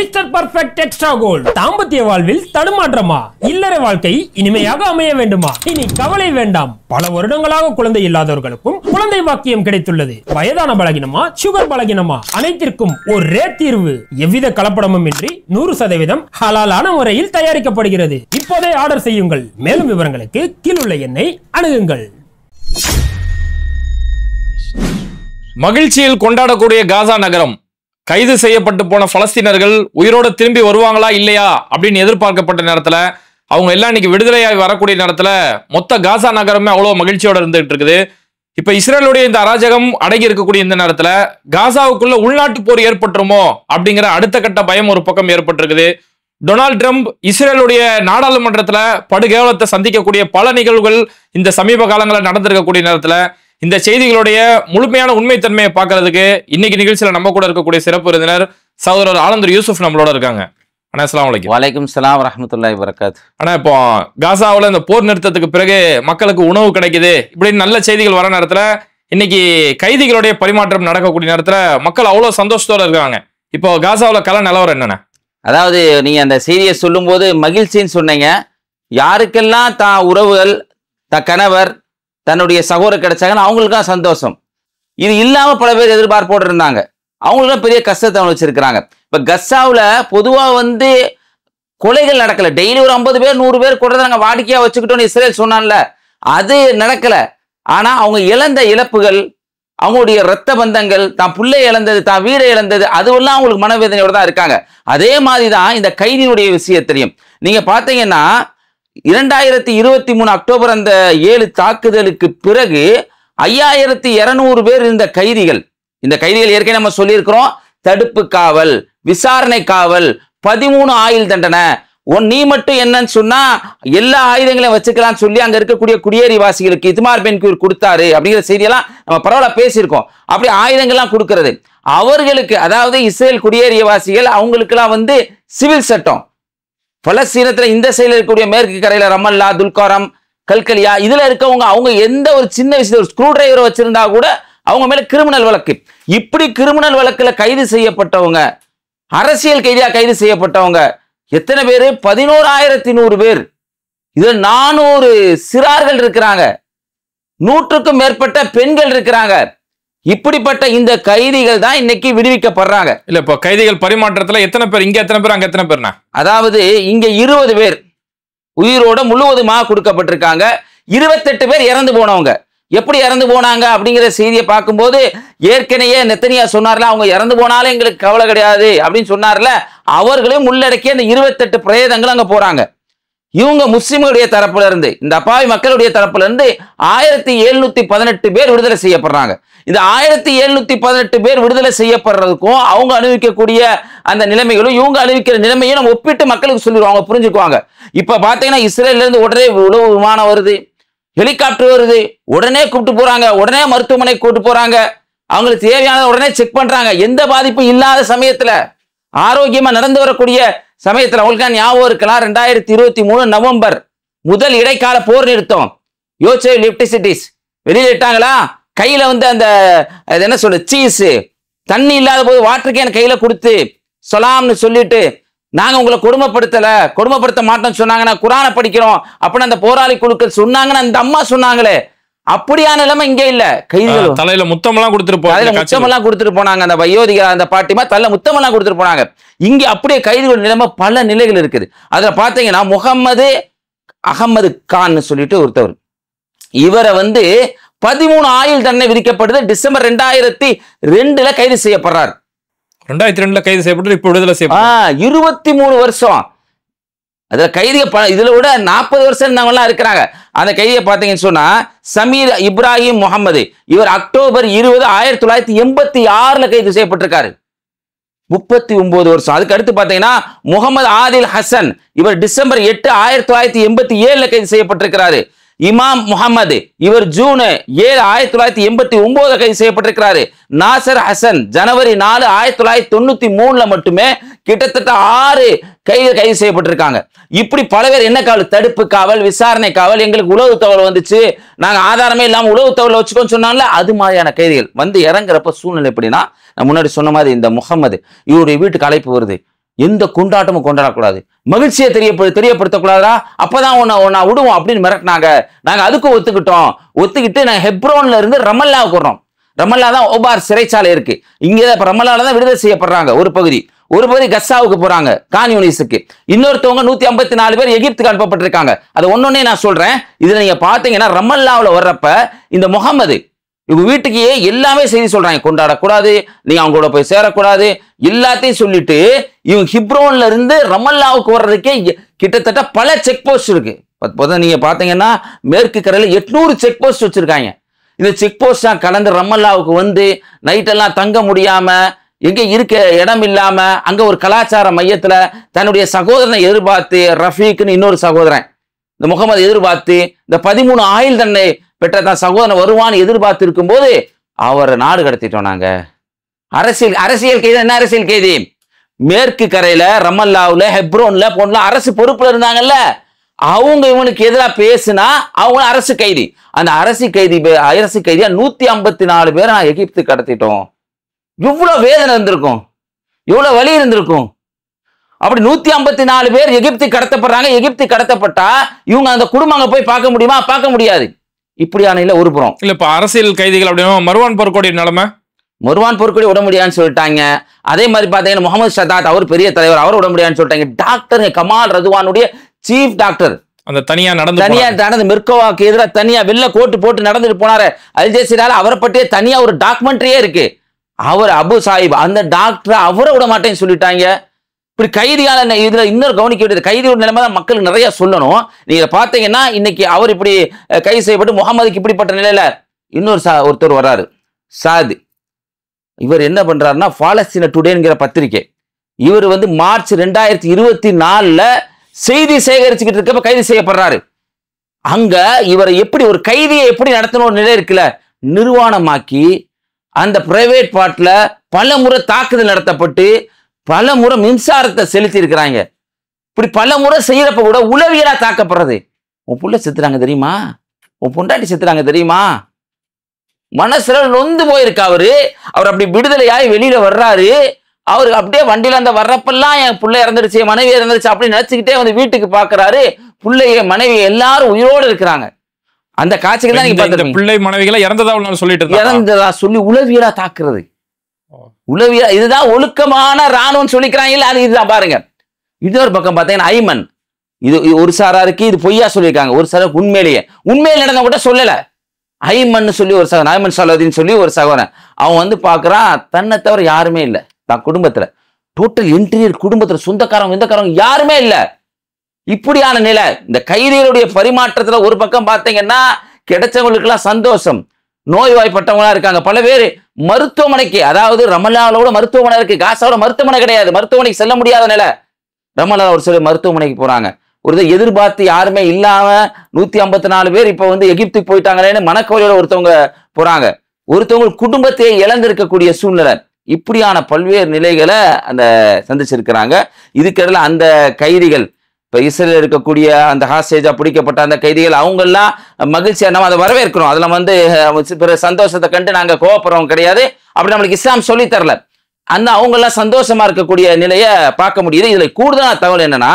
Mister perfect extra gold. தாம்பத்திய வாழ்வில் தடுமாற்றமா? இல்லற வாழ்க்கை இனிமையாக அமைய வேண்டுமா? இனி கவலை வேண்டாம். பல வருடங்களாக குழந்தை இல்லாதவர்களுக்கும் குழந்தை பாக்கியம் கிடைத்துள்ளது. வயதான பலகினமா, சுகர் பலகினமா, அனைத்திற்கும் ஒரே தீர்வு. எவ்வித கலப்படமும் இன்றி 100% ஹலாலான முறையில் தயாரிக்கப்படுகிறது. இப்போதே ஆர்டர் செய்யுங்கள். மேலும் விவரங்களுக்கு கீழுள்ள எண்ணை அணுகுங்கள். மகிழ்ச்சியில் கொண்டாடக்கூடிய காசா நகரம், கைது செய்யப்பட்டு போன பலஸ்தீனர்கள் உயிரோட திரும்பி வருவாங்களா இல்லையா அப்படின்னு எதிர்பார்க்கப்பட்ட நேரத்துல அவங்க எல்லாம் இன்னைக்கு விடுதலையாகி வரக்கூடிய நேரத்துல மொத்த காசா நகரமே அவ்வளவு மகிழ்ச்சியோட இருந்துகிட்டு இருக்குது. இப்ப இஸ்ரேலுடைய இந்த அராஜகம் அடங்கி இருக்கக்கூடிய இந்த நேரத்துல காசாவுக்குள்ள உள்நாட்டு போர் ஏற்பட்டுருமோ அப்படிங்கிற அடுத்த கட்ட பயம் ஒரு பக்கம் ஏற்பட்டிருக்குது. டொனால்ட் ட்ரம்ப் இஸ்ரேலுடைய நாடாளுமன்றத்துல படுகேவலத்தை சந்திக்கக்கூடிய பல நிகழ்வுகள் இந்த சமீப காலங்களில் நடந்திருக்கக்கூடிய நேரத்துல இந்த செய்திகளுடைய முழுமையான உண்மைத்தன்மையை பார்க்கறதுக்கு இன்னைக்கு நிகழ்ச்சியில நம்ம கூட இருக்கக்கூடிய சிறப்பு விருந்தினர் சகோதரர் ஆலந்தூர் யூசுப் நம்மளோட இருக்காங்க. அண்ணா அஸ்ஸலாமு அலைக்கும். வலைக்கும் ஸலாம் வரஹ்மத்துல்லாஹி வபரகாத். ஆனா இப்போ காசாவில் இந்த போர் நிறுத்தத்துக்கு பிறகு மக்களுக்கு உணவு கிடைக்குது இப்படின்னு நல்ல செய்திகள் வர நேரத்துல இன்னைக்கு கைதிகளுடைய பரிமாற்றம் நடக்கக்கூடிய நேரத்துல மக்கள் அவ்வளவு சந்தோஷத்தோட இருக்காங்க. இப்போ காசாவில் கல நிலவரம் என்னென்ன? அதாவது நீங்க அந்த செய்தியை சொல்லும் போது மகிழ்ச்சின்னு சொன்னீங்க. யாருக்கெல்லாம் தான் உறவுகள், தன் கணவர், தன்னுடைய சகோதரர் கிடைச்சாங்கன்னு அவங்களுக்கும் சந்தோஷம். இது இல்லாம பல பேர் எதிர்பார்ப்போடு இருந்தாங்க. அவங்களுக்கும் பெரிய கஷ்டத்தை வச்சிருக்கிறாங்க. இப்ப கசாவுல பொதுவா கொலைகள் நடக்கல. டெய்லி ஒரு 50 பேர் 100 பேர் கொள்றதாங்க வாடிக்கையா வச்சுக்கிட்டோன்னு இஸ்ரேல் சொன்னான்ல, அது நடக்கல. ஆனா அவங்க இழந்த இழப்புகள், அவங்களுடைய இரத்த பந்தங்கள், தான் புள்ளை இழந்தது, தான் வீடை இழந்தது, அதுவெல்லாம் அவங்களுக்கு மனவேதனையோட தான் இருக்காங்க. அதே மாதிரிதான் இந்த கைதியினுடைய விஷயத்திலையும் நீங்க பாத்தீங்கன்னா 2023 அக்டோபர் அந்த 7 தாக்குதலுக்கு பிறகு 5200 பேர் இருந்த கைதிகள். இந்த கைதிகள் ஏற்கனவே நம்ம சொல்லியிருக்கிறோம். தடுப்பு காவல், விசாரணை காவல், 13 ஆயுள் தண்டனை. நீ மட்டும் என்னன்னு சொன்னா எல்லா ஆயுதங்களையும் வச்சுக்கலாம்னு சொல்லி அங்க இருக்கக்கூடிய குடியேறிவாசிகளுக்கு இத்மார் பென்கூர் கொடுத்தாரு அப்படிங்கிற செய்தியெல்லாம் நம்ம பரவாயில்ல பேசியிருக்கோம். அப்படி ஆயுதங்கள்லாம் கொடுக்கறது அவர்களுக்கு, அதாவது இஸ்ரேல் குடியேறியவாசிகள் அவங்களுக்குலாம் சிவில் சட்டம். பலஸ்தீனத்துல இந்த சைடுல இருக்கக்கூடிய மேற்கு கரையில ரமல்லா, துல்காரம், கல்கலியா இதுல இருக்கவங்க அவங்க எந்த ஒரு சின்ன விஷயத்த ஸ்க்ரூ டிரைவரை வச்சிருந்தா கூட அவங்க மேல கிரிமினல் வழக்கு. இப்படி கிரிமினல் வழக்குல கைது செய்யப்பட்டவங்க, அரசியல் கைதியா கைது செய்யப்பட்டவங்க எத்தனை பேரு? 11100 பேர். இதுல 400 சிறார்கள் இருக்கிறாங்க, 100க்கும் மேற்பட்ட பெண்கள் இருக்கிறாங்க. இப்படிப்பட்ட இந்த கைதிகள் தான் இன்னைக்கு விடுவிக்கப்படுறாங்க. இல்ல இப்போ கைதிகள் பரிமாற்றத்துல எத்தனை பேர் இங்க, எத்தனை பேர் அங்க, எத்தனை பேர்னா? அதாவது இங்க 20 பேர் உயிரோட முழுவதுமாக கொடுக்கப்பட்டிருக்காங்க. 28 பேர் இறந்து போனவங்க. எப்படி இறந்து போனாங்க அப்படிங்கிற செய்தியை பார்க்கும்போது ஏற்கனவே நெத்தனியா சொன்னார்ல, அவங்க இறந்து போனாலும் எங்களுக்கு கவலை கிடையாது அப்படின்னு சொன்னார்ல, அவர்களையும் உள்ளடக்கிய அந்த 28 பிரேதங்கள் அங்க போறாங்க. இவங்க முஸ்லிம்களுடைய தரப்புல இருந்து, இந்த அப்பாவி மக்களுடைய தரப்புல இருந்து 1718 பேர் விடுதலை செய்யப்படுறாங்க. இந்த 1718 பேர் விடுதலை செய்யப்படுறதுக்கும் அவங்க அனுபவிக்கக்கூடிய அந்த நிலைமைகளும் இவங்க அனுபவிக்கிற நிலைமையும் நம்ம ஒப்பிட்டு மக்களுக்கு சொல்லிடுவாங்க, புரிஞ்சுக்குவாங்க. இப்ப பாத்தீங்கன்னா இஸ்ரேல்ல இருந்து உடனே உளவு விமானம் வருது, ஹெலிகாப்டர் வருது, உடனே கூப்பிட்டு போறாங்க, உடனே மருத்துவமனை கூப்பிட்டு போறாங்க, அவங்களுக்கு தேவையானதை உடனே செக் பண்றாங்க. எந்த பாதிப்பும் இல்லாத சமயத்துல, ஆரோக்கியமா நடந்து வரக்கூடிய சமயத்துல. அவங்களுக்கு ஞாபகம் இருக்கலாம், 2023 நவம்பர் முதல் இடைக்கால போர் நிறுத்தம் யோசே லிப்டிசிட்டிஸ் வெளியிட்டாங்களா, கையில அந்த என்ன சொல்ற சீஸ் தண்ணி இல்லாத போது வாட்டர் கேன் கையில கொடுத்து சொலாம்னு சொல்லிட்டு, நாங்க உங்களை கொடுமைப்படுத்த மாட்டோம்னு சொன்னாங்கன்னா குரானை படிக்கிறோம் அப்படின்னு அந்த போராளி குழுக்கள் சொன்னாங்கன்னு அந்த அம்மா சொன்னாங்களே, அப்படியான நிலைமை இங்க இல்ல. கைதிகள் தலையில முத்தமெல்லாம் கொடுத்துட்டு போனாங்க. அந்த வயோதிகா அந்த பாட்டிமா தலை முத்தமெல்லாம் கொடுத்துட்டு போனாங்க. இங்க அப்படியே கைதிகள் நிலைமை பல நிலைகள் இருக்குது. அதுல பாத்தீங்கன்னா முகம்மது அகமது கான் சொல்லிட்டு ஒருத்தவர், இவரை 13 ஆயுள் தண்டனை விதிக்கப்படுது. டிசம்பர் 2002 கைது செய்யப்படுறார். 2002 கைது செய்யப்பட்டு இப்ப விடுதலை செய்யப்பட்டார். 23 வருஷம் அதுல கைதிகள். இதுல விட 40 வருஷம் இருந்தவங்க எல்லாம் இருக்கிறாங்க. அந்த கைதியை பாத்தீங்கன்னு சொன்னா சமீர் இப்ராஹிம் முகமது, இவர் அக்டோபர் 20 1986 கைது செய்யப்பட்டிருக்காரு. 39 வருஷம். அதுக்கு அடுத்து பாத்தீங்கன்னா முகமது ஆதில் ஹசன், இவர் டிசம்பர் 8 1987 கைது செய்யப்பட்டிருக்கிறாரு. இமாம் முகமது, இவர் ஜூன் 7 1989 கைது செய்யப்பட்டிருக்கிறாரு. நாசர் ஹசன் ஜனவரி 4 1993 மட்டுமே கிட்டத்தட்ட 6 கைது செய்யப்பட்டிருக்காங்க. இப்படி பல பேர் என்ன காவல், தடுப்பு காவல், விசாரணை காவல், எங்களுக்கு உளவு தகவல் வந்துச்சு, நாங்க ஆதாரமே இல்லாம உளவு தகவல் வச்சுக்கோன்னு சொன்னாங்கல்ல, அது மாதிரியான கைதிகள் இறங்குறப்ப சூழ்நிலை எப்படின்னா, நான் முன்னாடி சொன்ன மாதிரி இந்த முகமது இவருடைய வீட்டுக்கு அழைப்பு வருது, எந்த கொண்டாட்டமும் கொண்டாடக்கூடாது, மகிழ்ச்சியை தெரியப்படுத்தக்கூடாதா, அப்பதான் உன்னை விடுவோம் அப்படின்னு மிரட்டினாங்க. நாங்க அதுக்கும் ஒத்துக்கிட்டு நாங்க ஹெப்ரோன்ல இருந்து ரமல்லாவுக்கு வர்றோம். ரமல்லா தான் ஓபார் சிறைச்சாலை இருக்கு. இங்கதான் இப்ப ரமல்லால தான் விடுதலை செய்யப்படுறாங்க. ஒரு பகுதி கஸ்ஸாவுக்கு போறாங்க, கான் யூனிஸுக்கு. இன்னொருத்தவங்க 154 பேர் எகிப்துக்கு அனுப்பப்பட்டிருக்காங்க. அது ஒன்னொன்னே நான் சொல்றேன். இதுல நீங்க பாத்தீங்கன்னா ரமல்லாவுல வர்றப்ப இந்த முகமது இவங்க வீட்டுக்கு எல்லாமே செய்தி சொல்றாங்க. கொண்டாடக்கூடாது, நீங்க அவங்களோட போய் சேரக்கூடாது, எல்லாத்தையும் சொல்லிட்டு இவங்க ஹிப்ரோன்ல இருந்து ரமல்லாவுக்கு வர்றதுக்கே கிட்டத்தட்ட பல செக் போஸ்ட் இருக்கு. நீங்க பாத்தீங்கன்னா மேற்கு கரையில 800 செக் போஸ்ட் வச்சிருக்காங்க. இந்த செக் போஸ்ட் கலந்து ரமல்லாவுக்கு வந்து நைட்டெல்லாம் தங்க முடியாம, எங்க இருக்க இடம் இல்லாம, அங்க ஒரு கலாச்சார மையத்துல தன்னுடைய சகோதரனை எதிர்பார்த்து, ரஃபீக்னு இன்னொரு சகோதரன் இந்த முகமது எதிர்பார்த்து, இந்த 13 ஆயுள் தண்டனை பெற்ற தான் சகோதரன் வருவான்னு எதிர்பார்த்து இருக்கும் போது அவரை நாடு கடத்திட்டோம் நாங்க. அரசியல் கைதி. என்ன அரசியல் கைதி? மேற்கு கரையில ரமல்லாவுல ஹெப்ரோன்ல போன அரசு பொறுப்புல இருந்தாங்கல்ல, அவங்க இவனுக்கு எதிராக பேசுனா அவங்க அரசு கைதி. அந்த அரசு கைதியா 154 பேரை நான் எகிப்து கடத்திட்டோம். எவ்வளவு வேதனை இருந்திருக்கும், எவ்வளவு வலி இருந்திருக்கும். அப்படி 154 பேர் எகிப்து கடத்தப்படுறாங்க. எகிப்து கடத்தப்பட்டா இவங்க அந்த குடும்பங்க போய் பார்க்க முடியுமா? பார்க்க முடியாது. இப்படியான இல்ல ஒரு புறம் இல்ல. இப்ப அரசியல் கைதிகள் அப்படின்னா மர்வான் போர்க்கோடி நிலைமை, மர்வான் போர்க்கோடி விட முடியாதுன்னு சொல்லிட்டாங்க. அதே மாதிரி பாத்தீங்கன்னா முகமது ஷதாத் அவர் பெரிய தலைவர், அவர் விட முடியாதுன்னு சொல்லிட்டாங்க. டாக்டர் கமால் ரதுவானுடைய சீஃப் டாக்டர் அந்த தனியா நடந்து மிர்கோவாக்கு எதிராக தனியா வெள்ள கோட்டு போட்டு நடந்துட்டு போனாரு அல் ஜசீரால. அவரை பற்றியே தனியா ஒரு டாக்குமெண்ட்ரியே இருக்கு. அவர் அபு சாஹிப் அந்த டாக்டர் அவரை விட மாட்டேன்னு சொல்லிட்டாங்க. இப்படி கைதியான இதுல இன்னொரு கவனிக்க வேண்டியது, கைதியோட நிலைமை தான் மக்களுக்கு நிறைய சொல்லணும். நீங்க பாத்தீங்கன்னா இன்னைக்கு அவர் இப்படி கைது செய்யப்பட்டு முகமதுக்கு இப்படிப்பட்ட நிலையில ஒருத்தர் வர்றாரு, சாத். இவர் என்ன பண்றாருன்னா பாலஸ்தீன டுடேங்கிற பத்திரிகை, இவர் வந்து மார்ச் 2024 செய்தி சேகரிச்சுக்கிட்டு இருக்கப்ப கைது செய்யப்படுறாரு. அங்க இவரை எப்படி ஒரு கைதியை எப்படி நடத்தணும் ஒரு நிலை இருக்குல்ல, நிர்வாணமாக்கி அந்த பிரைவேட் பார்ட்ல பல முறை தாக்குதல் நடத்தப்பட்டு பல முறை மின்சாரத்தை செலுத்தி இருக்கிறாங்க. இப்படி பல முறை செய்யறப்ப கூட உளவியலா தாக்கப்படுறது. உன் புள்ள செத்துறாங்க தெரியுமா, உன் பொண்டாட்டி செத்துறாங்க தெரியுமா, மனசுல நொந்து போயிருக்கா. அவர் அப்படி விடுதலையாய் வெளியில வர்றாரு. அவரு அப்படியே வண்டியில அந்த வர்றப்பெல்லாம் என் பிள்ளை இறந்துருச்சு, என் மனைவி இறந்துருச்சு அப்படின்னு நினைச்சுக்கிட்டே வந்து வீட்டுக்கு பாக்குறாரு. பிள்ளைய மனைவி எல்லாரும் உயிரோடு இருக்கிறாங்க. அந்த காட்சிகள் தான் நீங்க பாத்துருக்கீங்க. பிள்ளை மனைவிகளை இறந்ததா சொல்லி உளவியலா தாக்குறது. உளவியல் இதுதான் ஒழுக்கமான ராணுவம் சொல்லிக்கிறாங்க. அது இதுதான் பாருங்க. இன்னொரு பக்கம் பாத்தீங்கன்னா ஐமன், இது ஒரு சாராருக்கு இது பொய்யா சொல்லியிருக்காங்க, ஒரு சாராருக்கு உண்மையிலே நடந்த கூட சொல்லல. ஐமன் சொல்லி ஒரு சகோதரன், ஐமன் சலோதின்னு சொல்லி ஒரு சகோதரன், அவன் வந்து பாக்குறான் தன்னை தவிர யாருமே இல்லை தான் குடும்பத்துல, டோட்டல் இன்டீரியர் குடும்பத்துல சொந்தக்காரங்க யாருமே இல்லை. இப்படியான நிலை இந்த கைதிகளுடைய பரிமாற்றத்துல ஒரு பக்கம் பார்த்தீங்கன்னா கிடைச்சவங்களுக்கு எல்லாம் சந்தோஷம், நோய்வாய்ப்பட்டவங்களா இருக்காங்க பல பேர் மருத்துவமனைக்கு, அதாவது ரமல்லாவோட மருத்துவமனை இருக்கு, காசாவோட மருத்துவமனை கிடையாது, மருத்துவமனைக்கு செல்ல முடியாத நிலை. ரமல்லா ஒரு சில மருத்துவமனைக்கு போறாங்க. ஒரு எதிர்பார்த்து யாருமே இல்லாம 154 பேர் இப்ப வந்து எகிப்துக்கு போயிட்டாங்களேன்னு மனக்கவலையோட ஒருத்தவங்க போறாங்க. ஒருத்தவங்க குடும்பத்தையே இழந்திருக்கக்கூடிய சூழ்நிலை. இப்படியான பல்வேறு நிலைகளை அந்த சந்திச்சிருக்கிறாங்க. இதுக்கிடையில அந்த கைதிகள் இப்ப இஸ்ரேல் இருக்கக்கூடிய அந்த ஹாஸ்டேஜா பிடிக்கப்பட்ட அந்த கைதிகள் அவங்க எல்லாம் மகிழ்ச்சியா நம்ம அதை வரவேற்கிறோம். அதுல வந்து சந்தோஷத்தை கண்டு நாங்க கோவப்படுறவங்க கிடையாது, அப்படி நம்மளுக்கு இஸ்லாம் சொல்லி தரல. அந்த அவங்க எல்லாம் சந்தோஷமா இருக்கக்கூடிய நிலையை பார்க்க முடியுது. இதுல கூடுதலான தகவல் என்னன்னா,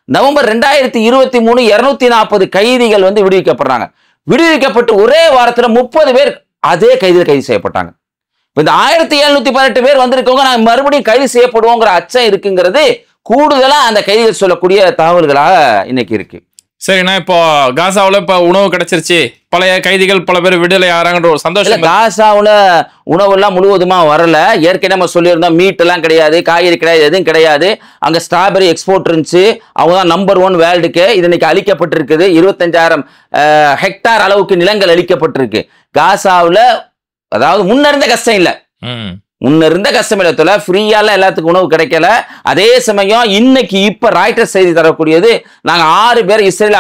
நவம்பர் 2023 240 கைதிகள் வந்து விடுவிக்கப்படுறாங்க. விடுவிக்கப்பட்டு ஒரே வாரத்துல 30 பேர் அதே கைது செய்யப்பட்டாங்க. இந்த 1718 பேர் வந்திருக்கவங்க நாங்க மறுபடியும் கைது செய்யப்படுவோங்கிற அச்சம் இருக்குங்கிறது கூடுதலா அந்த கைதிகள் சொல்லக்கூடிய தகவல்களாக இன்னைக்கு இருக்கு. சரிண்ணா, இப்போ காசாவுல இப்ப உணவு கிடைச்சிருச்சு, பழைய கைதிகள் பல பேர் விடுதலை ஆகிறாங்கன்ற ஒரு சந்தோஷம். காசாவுல உணவு எல்லாம் முழுவதுமா வரல. ஏற்கனவே நம்ம சொல்லியிருந்தோம், மீட் எல்லாம் கிடையாது, காய்கறி கிடையாது, எதுவும் கிடையாது. அங்க ஸ்ட்ராபெரி எக்ஸ்போர்ட் இருந்துச்சு, அவங்க தான் நம்பர் 1 வேர்ல்டுக்கு. இது இன்னைக்கு அழிக்கப்பட்டிருக்குது. 25,000 ஹெக்டார் அளவுக்கு நிலங்கள் அழிக்கப்பட்டிருக்கு காசாவுல. அதாவது முன்னிருந்த கஷ்டம் இல்லை, முன்னிருந்த கஷ்டம் இல்லத்துல ஃப்ரீயால எல்லாத்துக்கும் உணவு கிடைக்கல. அதே சமயம் இன்னைக்கு இப்ப ராய்டர்ஸ் செய்தி தரக்கூடியது, நாங்க 6 பேர் இஸ்ரேல்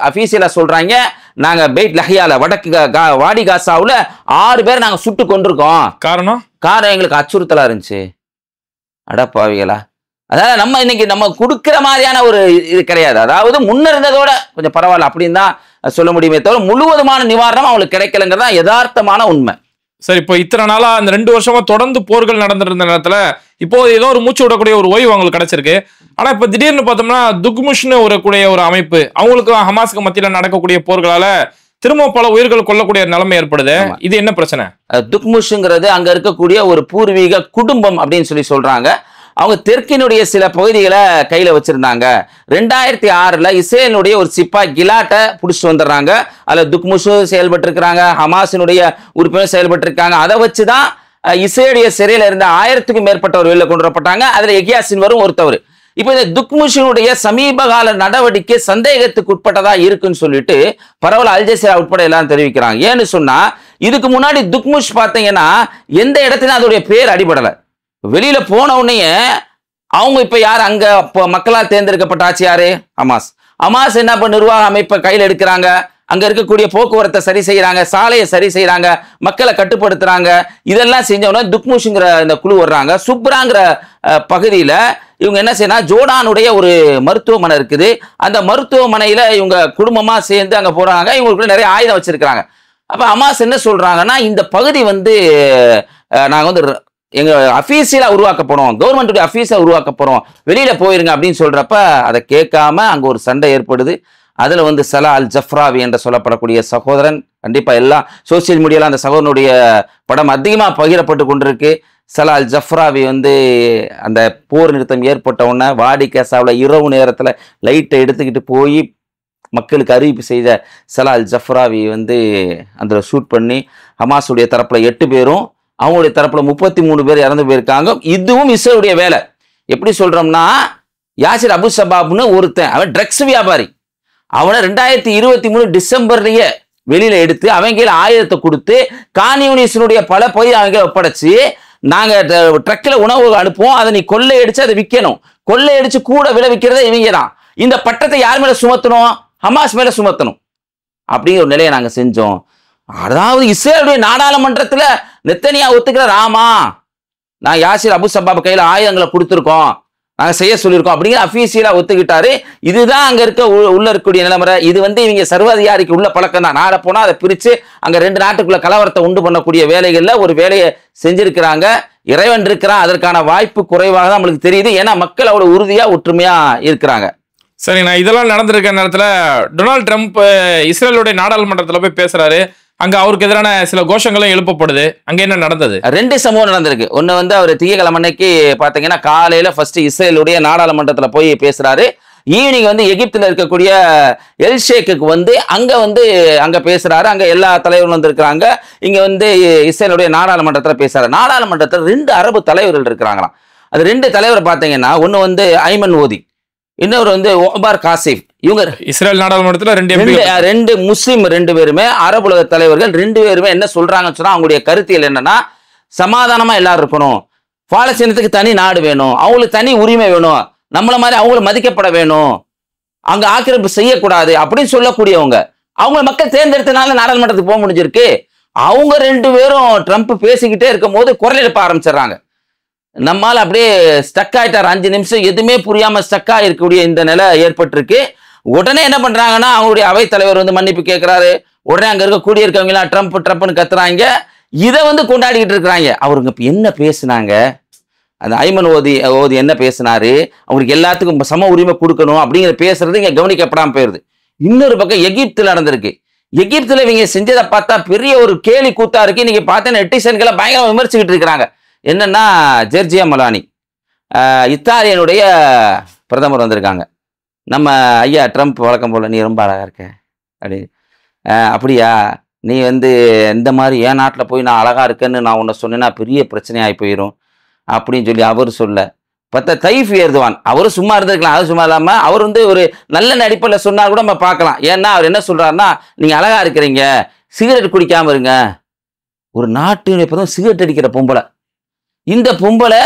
அஃபீஷியலா சொல்றாங்க, நாங்க பெய்ட் லஹியால வடக்கு வாடி காசாவுல 6 பேர் நாங்க சுட்டு கொண்டிருக்கோம். காரணம் எங்களுக்கு அச்சுறுத்தலா இருந்துச்சு. அடப்பாவிகளா, அதாவது நம்ம இன்னைக்கு நம்ம கொடுக்கிற மாதிரியான ஒரு இது கிடையாது. அதாவது முன்னிருந்ததோட கொஞ்சம் பரவாயில்ல அப்படின்னு தான் சொல்ல முடியுமே தவிர முழுவதுமான நிவாரணம் அவங்களுக்கு கிடைக்கலங்கிறதா யதார்த்தமான உண்மை. சரி, இப்போ இத்தனை நாளா அந்த 2 வருஷமா தொடர்ந்து போர்கள் நடந்துட்டு இருந்த நேரத்துல இப்போ ஏதோ ஒரு மூச்சு விடக்கூடிய ஒரு ஓய்வு அவங்களுக்கு கிடைச்சிருக்கு. ஆனா இப்ப திடீர்னு பார்த்தோம்னா துக்முஷ்னு ஒரு அமைப்பு, அவங்களுக்கும் ஹமாஸ்க்கு மத்தியில நடக்கக்கூடிய போர்களால திரும்ப பல உயிர்கள் கொல்லக்கூடிய நிலைமை ஏற்படுது. இது என்ன பிரச்சனை? துக்முஷ்ங்கிறது அங்க இருக்கக்கூடிய ஒரு பூர்வீக குடும்பம் அப்படின்னு சொல்றாங்க. அவங்க தெற்கினுடைய சில பகுதிகளை கையில வச்சிருந்தாங்க. 2006 இஸ்ரேலுடைய ஒரு சிப்பாய் கிலாட்டை பிடிச்சிட்டு வந்துடுறாங்க. அதுல துக்முஷு செயல்பட்டு இருக்கிறாங்க, ஹமாஸினுடைய உறுப்பினர் செயல்பட்டு இருக்காங்க. அதை வச்சுதான் இஸ்ரேலுடைய சிறையில இருந்த 1000க்கும் மேற்பட்டவர் வெளியில கொண்டு வரப்பட்டாங்க. அதுல எகியா சின்வரும் ஒருத்தவர். இப்ப இந்த துக்முஷினுடைய சமீப கால நடவடிக்கை சந்தேகத்துக்கு உட்பட்டதா இருக்குன்னு சொல்லிட்டு பரவல் அல் ஜசீரா உட்பட எல்லாம் தெரிவிக்கிறாங்க. ஏன்னு சொன்னா இதுக்கு முன்னாடி துக்முஷ் பார்த்தீங்கன்னா எந்த இடத்துல அதோடைய பேர் அடிபடலை. வெளியில போன உடனே அவங்க இப்ப யார் அங்க மக்களால் தேர்ந்தெடுக்கப்பட்ட ஆட்சி யாரு? ஹமாஸ். ஹமாஸ் என்ன பண்ண நிர்வாக அமைப்பை கையில் எடுக்கிறாங்க, அங்க இருக்கக்கூடிய போக்குவரத்தை சரி செய்யறாங்க, சாலையை சரி செய்யறாங்க, மக்களை கட்டுப்படுத்துறாங்க. இதெல்லாம் செஞ்சவன துக்முஷ்ங்கிற இந்த குழு வர்றாங்க. சுப்ராங்கிற பகுதியில இவங்க என்ன செய்யணும், ஜோர்டானுடைய ஒரு மருத்துவமனை இருக்குது. அந்த மருத்துவமனையில இவங்க குடும்பமா சேர்ந்து அங்க போறாங்க. இவங்களுக்கு நிறைய ஆயுதம் வச்சிருக்காங்க. அப்ப ஹமாஸ் என்ன சொல்றாங்கன்னா, இந்த பகுதி நாங்க எங்க அஃபீஷியலா உருவாக்க போறோம், கவர்மெண்ட் அஃபீஷியலா உருவாக்க போறோம், வெளியில போயிருங்க அப்படின்னு சொல்றப்ப அதை கேட்காம அங்க ஒரு சண்டை ஏற்படுது. அதுல சலா அல் ஜஃப்ராவி என்று சொல்லப்படக்கூடிய சகோதரன், கண்டிப்பா எல்லா சோசியல் மீடியால அந்த சகோதரனுடைய படம் அதிகமா பகிரப்பட்டு கொண்டிருக்கு. சலா அல் ஜஃப்ராவி அந்த போர் நிறுத்தம் ஏற்பட்ட உடனே வாடி கேசாவில் இரவு நேரத்துல லைட்டை எடுத்துக்கிட்டு போய் மக்களுக்கு அறிவிப்பு செய்த சலா அல் ஜஃப்ராவி அந்த ஷூட் பண்ணி ஹமாஸுடைய தரப்புல 8 பேரும், அவங்களுடைய தரப்புல 33 பேர் இறந்து போயிருக்காங்க. இதுவும் இஸ்ரேலுடைய வேலை. எப்படி சொல்றோம்னா, யாசிர் அபு சபாப்னு ஒருத்தன், அவன் ட்ரக்ஸ் வியாபாரி. அவனை 2023 டிசம்பர்லயே வெளியில எடுத்து அவங்க ஆயுதத்தை கொடுத்து கான்யூனிஸ்டினுடைய பல பகுதி அவங்க ஒப்படைச்சு, நாங்க ட்ரக்ல உணவு அனுப்புவோம், அதை நீ கொள்ளையடிச்சு அதை விற்கணும், கொள்ளையடிச்சு கூட விளைவிக்கிறத இவங்க தான். இந்த பட்டத்தை யார் மேல சுமத்தணும்? ஹமாஸ் மேல சுமத்தணும். அப்படிங்கிற ஒரு நிலையை நாங்க செஞ்சோம். அதாவது இஸ்ரேலுடைய நாடாளுமன்றத்துல நெத்தனியா ஒத்துக்கிறார், ஆமா நான் யாசிர் அபு சபாப் கையில ஆயுதங்களை கொடுத்துருக்கோம், நாங்க செய்ய சொல்லியிருக்கோம் அப்படிங்கிற அஃபீஷியலா ஒத்துக்கிட்டாரு. இதுதான் அங்க உள்ள இருக்கக்கூடிய நிலைமுறை. இது இவங்க சர்வாதிகாரிக்கு உள்ள பழக்கம் தான். நாட போனா அதை பிரிச்சு அங்க 2 நாட்டுக்குள்ள கலவரத்தை உண்டு பண்ணக்கூடிய வேலைகள்ல ஒரு வேலையை செஞ்சிருக்கிறாங்க. இறைவன் இருக்கிறான், அதற்கான வாய்ப்பு குறைவாக தான் நம்மளுக்கு தெரியுது. ஏன்னா மக்கள் அவ்வளவு உறுதியா ஒற்றுமையா இருக்கிறாங்க. சரி, நான் இதெல்லாம் நடந்திருக்க நேரத்துல டொனால்ட் ட்ரம்ப் இஸ்ரேலுடைய நாடாளுமன்றத்துல போய் பேசுறாரு. அங்க அவருக்கு எதிரான சில கோஷங்களும் எழுப்பப்படுது. அங்க என்ன நடந்தது? 2 சம்பவம் நடந்திருக்கு. ஒன்னு அவர் திங்கட்கிழமை அன்னைக்கு பாத்தீங்கன்னா காலையில ஃபர்ஸ்ட் இஸ்ரேலுடைய நாடாளுமன்றத்துல போய் பேசுறாரு. ஈவினிங் எகிப்துல இருக்கக்கூடிய எல் ஷேக்கு அங்க பேசுறாரு. அங்க எல்லா தலைவர்களும் வந்திருக்கிறாங்க. இங்க இஸ்ரேலுடைய நாடாளுமன்றத்துல பேசுறாரு. நாடாளுமன்றத்துல 2 அரபு தலைவர்கள் இருக்கிறாங்களாம். அது 2 தலைவர் பாத்தீங்கன்னா ஒன்னு ஐமன் ஓதி, இன்னொரு ஒபார் காசிப். இவங்க இஸ்ரேல் நாடாளுமன்றத்துல 2 முஸ்லிம் 2 பேருமே அரபு உலக தலைவர்கள். 2 பேருமே என்ன சொல்றாங்கன்னு சொன்னா, அவங்களுடைய கருத்தியல் என்னன்னா, சமாதானமா எல்லாரும் இருக்கணும், பாலஸ்தீனத்துக்கு தனி நாடு வேணும், அவங்களுக்கு தனி உரிமை வேணும், நம்மள மாதிரி அவங்களும் மதிக்கப்பட வேணும், அங்க ஆக்கிரமிப்பு செய்யக்கூடாது அப்படின்னு சொல்லக்கூடியவங்க. அவங்க மக்கள் தேர்ந்தெடுத்தனால நாடாளுமன்றத்துக்கு போக முடிஞ்சிருக்கு. அவங்க 2 பேரும் ட்ரம்ப் பேசிக்கிட்டே இருக்கும் போது குரல் எழுப்ப ஆரம்பிச்சிடறாங்க. நம்மால் அப்படியே ஸ்டக் ஆயிட்டார். 5 நிமிஷம் எதுவுமே புரியாம ஸ்டக் ஆயிருக்கக்கூடிய இந்த நிலை ஏற்பட்டிருக்கு. உடனே என்ன பண்றாங்கன்னா, அவங்களுடைய அவைத் தலைவர் மன்னிப்பு கேட்கிறாரு. உடனே அங்க இருக்கக்கூடிய இருக்கவங்க எல்லாம் ட்ரம்ப் ட்ரம்ப்னு கத்துறாங்க. இதை கொண்டாடிக்கிட்டு இருக்கிறாங்க. அவருங்க என்ன பேசுனாங்க, அந்த ஐமன் ஓதி என்ன பேசினாரு, அவங்களுக்கு எல்லாத்துக்கும் சம உரிமை கொடுக்கணும் அப்படிங்கிற பேசுறது இங்க கவனிக்கப்படாம போயிருது. இன்னொரு பக்கம் எகிப்துல நடந்திருக்கு. எகிப்துல இவங்க செஞ்சதை பார்த்தா பெரிய ஒரு கேலி கூத்தா இருக்கு. நீங்க பார்த்தா நெட்டிசன்களை பயங்கரம் விமர்சிக்கிட்டு இருக்கிறாங்க. என்னன்னா, ஜெர்ஜியா மெலானி இத்தாலியனுடைய பிரதமர் வந்திருக்காங்க. நம்ம ஐயா ட்ரம்ப் வழக்கம் போல நீ ரொம்ப அழகா இருக்க அப்படி, அப்படியா நீ இந்த மாதிரி என் நாட்டில் போய் நான் அழகா இருக்கேன்னு நான் உன்னை சொன்னேன்னா பெரிய பிரச்சனையாகி போயிடும் அப்படின்னு சொல்லி அவர் சொல்ல பார்த்தா தைஃப் ஏர்துவான் அவரும் சும்மா இருந்திருக்கலாம். அது சும்மா இல்லாமல் அவர் ஒரு நல்ல நடிப்பில் சொன்னா கூட நம்ம பார்க்கலாம். ஏன்னா அவர் என்ன சொல்றாருன்னா, நீங்க அழகா இருக்கிறீங்க, சிகரெட் குடிக்காம இருங்க. ஒரு நாட்டு இப்பதான் சிகரெட் அடிக்கிற பொம்பளை, இந்த பொம்பளை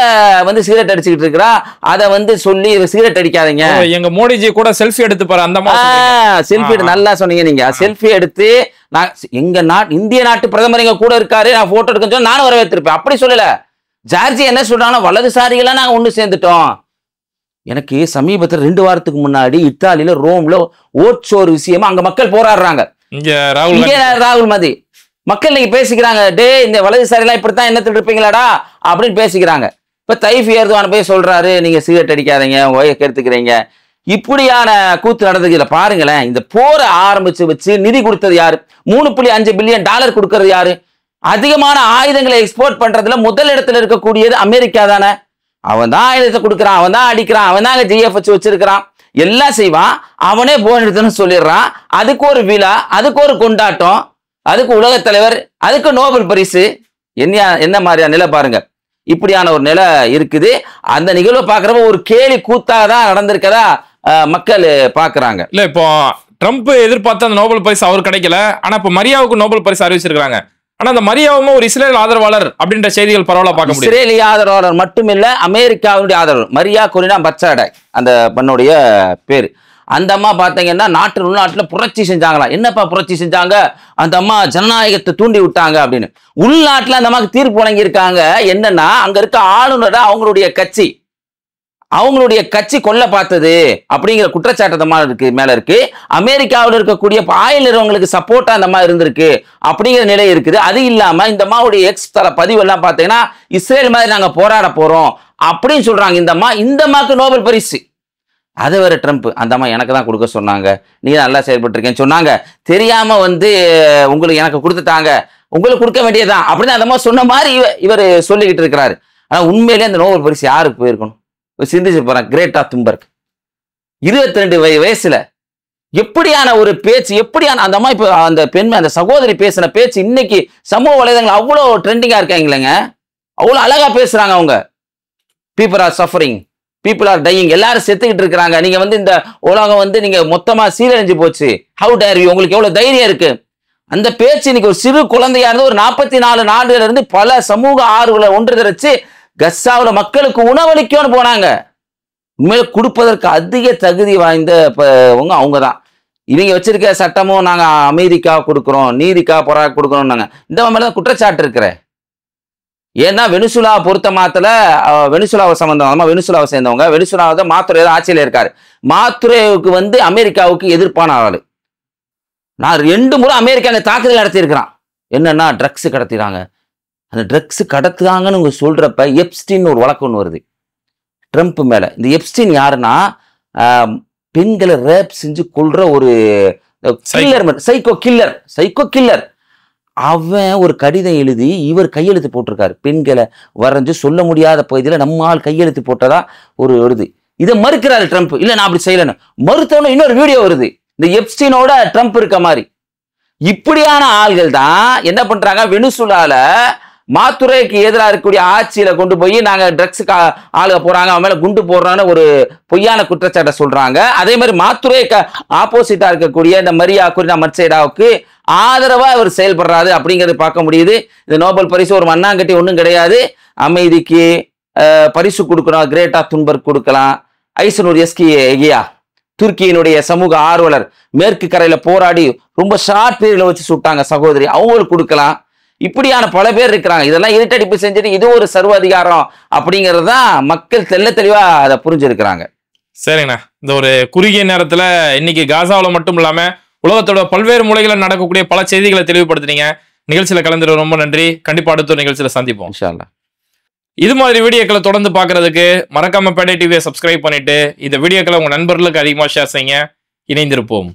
சிகரெட் அடிச்சுக்கிட்டு இருக்கிறா, அதை சொல்லி சிகரெட் அடிக்காதீங்க. எங்க மோடிஜி கூட செல்ஃபி எடுத்து பாரு, அந்த செல்ஃபி நல்லா சொன்னீங்க நீங்க. செல்ஃபி எடுத்து நான் எங்க இந்திய நாட்டு பிரதமர் எங்க கூட இருக்காரு, நான் போட்டோ எடுக்க சொல்லி நானும் வரவேற்றிருப்பேன். அப்படி சொல்லல. ஜார்ஜி என்ன சொல்றாங்கன்னா, வலதுசாரிகளா நாங்க ஒண்ணு சேர்ந்துட்டோம். எனக்கு சமீபத்தில் 2 வாரத்துக்கு முன்னாடி இத்தாலியில ரோம்ல ஓட்சோர் விஷயமா அங்க மக்கள் போராடுறாங்க. இங்க ராகுல் காந்தி மக்கள் நீங்க பேசிக்கிறாங்க, டே இந்த வலதுசாரி எல்லாம் இப்படித்தான் எண்ணத்தில் இருப்பீங்களாடா அப்படின்னு பேசிக்கிறாங்க. இப்ப தைஃப் எர்துவான் போய் சொல்றாரு, நீங்க சிகரெட் அடிக்காதீங்க, ஓய கெடுத்துக்கிறீங்க. இப்படியான கூத்து நடந்ததுல பாருங்களேன். இந்த போரை ஆரம்பிச்சு வச்சு நிதி கொடுத்தது யாரு? $3.5 பில்லியன் கொடுக்கறது யாரு? அதிகமான ஆயுதங்களை எக்ஸ்போர்ட் பண்றதுல முதல் இடத்துல இருக்கக்கூடியது அமெரிக்கா தானே. அவன் தான் ஆயுதத்தை கொடுக்குறான், அவன் தான் அடிக்கிறான், அவன் தான் GFH வச்சிருக்கிறான், எல்லாம் செய்வான். அவனே போர் எடுத்துன்னு சொல்லிடுறான். அதுக்கு ஒரு விழா, அதுக்கு ஒரு கொண்டாட்டம், அதுக்கு உலக தலைவர், அதுக்கு நோபல் பரிசு. என்ன மாதிரியான நிலை பாருங்க. இப்படியான ஒரு நிலை இருக்குது. அந்த நிகழ்வை பாக்குறப்ப ஒரு கேலி கூத்தாதான் நடந்திருக்கதா மக்கள் பாக்குறாங்க. இல்ல இப்போ ட்ரம்ப் எதிர்பார்த்த அந்த நோபல் பரிசு அவர் கிடைக்கல. ஆனா இப்ப மரியாவுக்கு நோபல் பரிசு அறிவிச்சிருக்காங்க. ஆனா அந்த மரியாவும் ஒரு இஸ்ரேல் ஆதரவாளர் அப்படின்ற செய்திகள் பரவலா பார்க்க முடியும். இஸ்ரேலிய ஆதரவாளர் மட்டுமில்ல, அமெரிக்காவுடைய ஆதரவாளர் மரியா கொரினா பச்சாடை அந்த பெண்ணுடைய பேரு. அந்த அம்மா பாத்தீங்கன்னா உள்நாட்டுல புரட்சி செஞ்சாங்களாம். என்னப்பா புரட்சி செஞ்சாங்க? அந்த அம்மா ஜனநாயகத்தை தூண்டி விட்டாங்க அப்படின்னு. உள்நாட்டுல அந்த அம்மாவுக்கு தீர்ப்பு வழங்கியிருக்காங்க. என்னன்னா, அங்க இருக்க ஆளுநரை அவங்களுடைய கட்சி கொல்ல பார்த்தது அப்படிங்கிற குற்றச்சாட்டு மேல இருக்கு. அமெரிக்காவில் இருக்கக்கூடிய ஆயில் நிறுவனங்களுக்கு சப்போர்ட்டா அந்த மாதிரி இருந்திருக்கு அப்படிங்கிற நிலை இருக்குது. அது இல்லாம இந்த அம்மாவுடைய எக்ஸ் பதிவு எல்லாம் பாத்தீங்கன்னா, இஸ்ரேல் மாதிரி நாங்க போராட போறோம் அப்படின்னு சொல்றாங்க. இந்த அம்மாக்கு நோபல் பரிசு. அது வேற ட்ரம்ப், அந்த அம்மா எனக்கு தான் கொடுக்க சொன்னாங்க, நீ நல்லா செயல்பட்டு இருக்கேன்னு சொன்னாங்க, தெரியாம உங்களுக்கு எனக்கு கொடுத்துட்டாங்க, உங்களுக்கு கொடுக்க வேண்டியதான் அப்படின்னு அந்த அம்மா சொன்ன மாதிரி இவர் சொல்லிக்கிட்டு இருக்கிறாரு. ஆனா உண்மையிலேயே அந்த நோபல் பரிசு யாருக்கு போயிருக்கணும்? சிந்திச்சு போறேன். கிரேட்டா துன்பர்க் 22 வயசுல எப்படியான ஒரு பேச்சு, எப்படியான அந்த அம்மா, இப்ப அந்த பெண் அந்த சகோதரி பேசின பேச்சு இன்னைக்கு சமூக வலைதளங்கள் அவ்வளோ ட்ரெண்டிங்கா இருக்காங்களேங்க. அவ்வளோ அழகா பேசுறாங்க. அவங்க people are suffering, people are dyeing, எல்லாரும் செத்துக்கிட்டு இருக்கிறாங்க. நீங்க இந்த உலகம் நீங்க மொத்தமா சீரழிஞ்சு போச்சு, ஹவு டேர் யூ, உங்களுக்கு எவ்வளவு தைரியம் இருக்கு? அந்த பேச்சு இன்னைக்கு ஒரு சிறு குழந்தையா இருந்து ஒரு 44 நாடுல இருந்து பல சமூக ஆர்வலை ஒன்று திரச்சு கஸ்ஸாவுல மக்களுக்கு உணவளிக்கணும்னு போனாங்க. உண்மையில கொடுப்பதற்கு அதிக தகுதி வாய்ந்த அவங்க தான். இவங்க வச்சிருக்க சட்டமும் நாங்க அமெரிக்கா கொடுக்குறோம், நீதிக்கா போராட கொடுக்குறோம், நாங்க இந்த மாதிரிதான் குற்றச்சாட்டு இருக்கிறேன். ஏன்னா வெனிசுலா பொறுத்த மாத்திர வெனிசுலாவை வெனிசுலாவை சேர்ந்தவங்க, வெனிசுலாவை தான் மாத்துரை தான் ஆட்சியில இருக்காரு. மாத்துரைவுக்கு அமெரிக்காவுக்கு எதிர்ப்பான ஆளு. நான் 2 முறை அமெரிக்காங்க தாக்குதல் நடத்தி இருக்கிறான். என்னன்னா ட்ரக்ஸ் கடத்திடுறாங்க. அந்த ட்ரக்ஸ் கடத்துறாங்கன்னு சொல்றப்ப எப்ஸ்டின் ஒரு வழக்கு ஒன்று வருது ட்ரம்ப் மேல. இந்த எப்ஸ்டின் யாருன்னா, பெண்களை ரேப் செஞ்சு கொள்ற ஒரு சைக்கோ கில்லர். அவன் ஒரு கடிதம் எழுதி இவர் கையெழுத்து போட்டிருக்காரு. பெண்களை வரைஞ்சு சொல்ல முடியாத பகுதியில் நம்மால் கையெழுத்து போட்டதா ஒரு வருது. இதை மறுக்கிறாரு ட்ரம்ப். இல்ல நான் அப்படி செய்யலன்னு மறுத்தவன இன்னொரு வீடியோ வருது, இந்த எப்ஸ்டினோட ட்ரம்ப் இருக்க மாதிரி. இப்படியான ஆள்கள் தான் என்ன பண்றாங்க, வெனிசுலால மாத்துரைக்கு எதிராக இருக்கக்கூடிய ஆட்சியில கொண்டு போய் நாங்க ட்ரக்ஸுக்கு ஆளுக போறாங்க, அவன் மேல குண்டு போடுறான்னு ஒரு பொய்யான குற்றச்சாட்டை சொல்றாங்க. அதே மாதிரி மாத்துரைக்கு ஆப்போசிட்டா இருக்கக்கூடிய இந்த மரியா கொரினா மட்சேடாவுக்கு ஆதரவா இவர் செயல்படுறாரு அப்படிங்கறது பார்க்க முடியுது. இந்த நோபல் பரிசு ஒரு மண்ணாங்கட்டி ஒன்றும் கிடையாது. அமைதிக்கு பரிசு கொடுக்கணும், கிரேட்டா துன்பர்க் கொடுக்கலாம். ஐசனூர் எஸ்கியா துருக்கியினுடைய சமூக ஆர்வலர், மேற்கு கரையில போராடி ரொம்ப ஷார்ட் பீரியட்ல வச்சு சுட்டாங்க சகோதரி, அவங்களுக்கு கொடுக்கலாம். இப்படியான பல பேர் இருக்கிறாங்க. இதெல்லாம் இருட்டடிப்பு செஞ்சுட்டு இது ஒரு சர்வ அதிகாரம் அப்படிங்கிறது தான் மக்கள் தெல்ல தெளிவா அதை புரிஞ்சிருக்கிறாங்க. சரிங்கண்ணா, இந்த ஒரு குறுகிய நேரத்துல இன்னைக்கு காசாவில் மட்டும் இல்லாம உலகத்தோட பல்வேறு மூலைகளில் நடக்கக்கூடிய பல செய்திகளை தெளிவுபடுத்தினீங்க. நிகழ்ச்சியில கலந்துட்டு ரொம்ப நன்றி. கண்டிப்பா அடுத்த ஒரு நிகழ்ச்சியில சந்திப்போம் இன்ஷா அல்லாஹ். இது மாதிரி வீடியோக்களை தொடர்ந்து பார்க்கறதுக்கு மறக்காம பேடை டிவியை சப்ஸ்கிரைப் பண்ணிட்டு இந்த வீடியோக்களை உங்க நண்பர்களுக்கு அதிகமாக ஷேர் செய்யுங்க. இணைந்திருப்போம்.